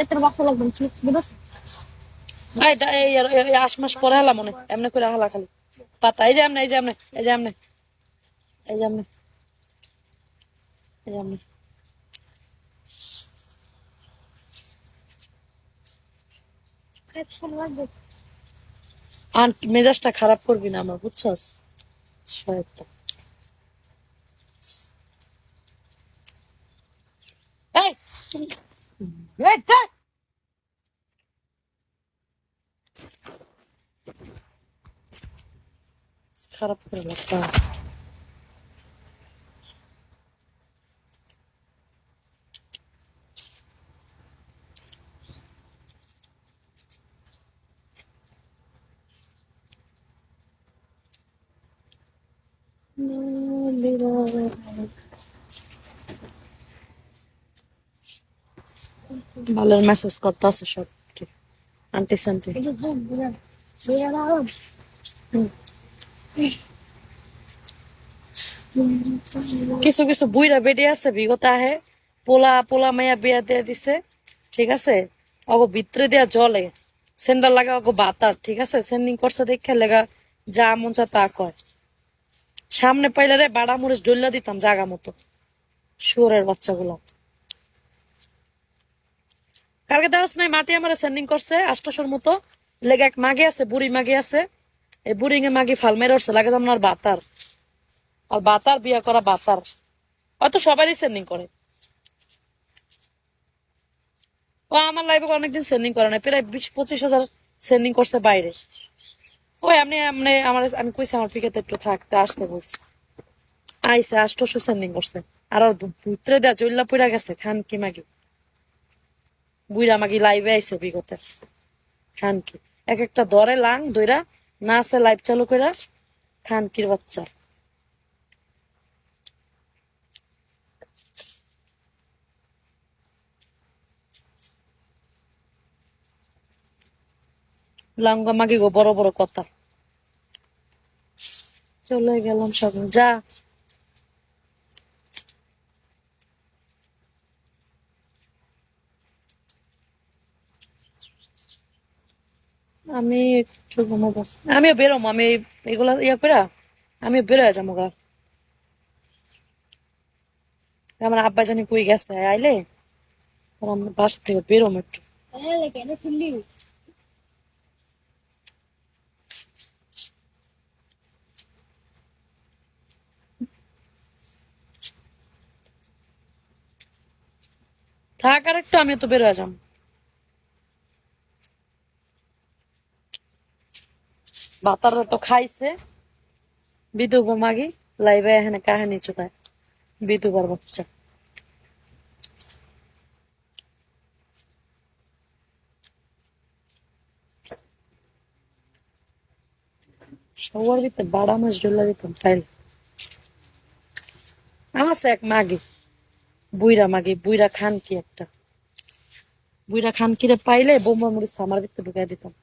এটার বাচ্চা লাগবে বুঝছ এটা এই 8 মাস পরে হালা মনে এমনি করে হালা খালি পাতা এই যে এমনি এই যে এমনি এই যে এমনি এই যে এমনি এই যে এমনি আর মেজাজটা খারাপ করবি না আমার বুঝছস শয়তান এই এই ধ্যাৎ। খারাপ করে লাগতা ভালোর মেসেজ করতে আছে সব আন্টি সান্টি কিছু কিছু বুইরা বেডে আছে বিগত আহে পোলা পোলা মাইয়া বিয়া দিয়ে দিছে ঠিক আছে অগো ভিতরে দেয়া জলে সেন্ডার লাগা অগো বাতার ঠিক আছে সেন্ডিং করছে দেখে লেগা যা মন চা তা কয় সামনে পাইলে রে বাড়া মরিচ ডল্লা দিতাম জাগা মতো শুয়োরের বাচ্চাগুলো কালকে দেখাস নাই মাটি আমার সেন্ডিং করছে 800 মতো লেগে এক মাগে আছে বুড়ি মাগে আছে এই বুড়ি মাগি ফাল মেরে উঠছে লাগে তোমার বাতার আর বাতার বিয়া করা বাতার হয়তো সবারই সেন্ডিং করে ও আমার লাইফে অনেকদিন সেন্ডিং করে না প্রায় 20-25 হাজার সেন্ডিং করছে বাইরে ওই এমনি এমনি আমার আমি কইছি আমার পিকেতে একটু থাকতে আসতে বলছি আইসে 800 সেন্ডিং করছে আর ভিতরে দেয়া জল্লা পুরা গেছে খান কি মাগি বুইরা মাগি লাইভে আইসে বিগতে খান কি এক একটা দরে লাং দইরা না আছে লাইভ চালু কইরা খান কির বাচ্চা লাঙ্গা মাগি গো বড় বড় কথা চলে গেলাম সব যা আমি একটু ঘুমাবো আমিও বেরোম আমি এগুলা ইয়া করে আমি বেরোয় যাবো গা আমার আব্বা জানি কই গেছে আইলে আমার বাস থেকে বেরোম একটু কেন শুনলি থাক আর একটু আমি তো বেরোয় যাম বাতারা তো খাইছে বিধুব মাগি লাইভে এখানে কাহিনী চোখায় বিধুবার বাচ্চা সবার ভিতরে বাড়া মাছ ডুল্লা দিতাম তাইলে আমার এক মাগি বুইরা খান কি একটা বুইরা খান কিরে পাইলে বোমা মরিচ আমার ভিতরে ঢুকাই দিতাম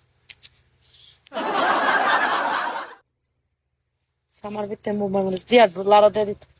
আমার ভিতরে বোমা মরিচ দিয়ে লাড়া দিয়ে দিতাম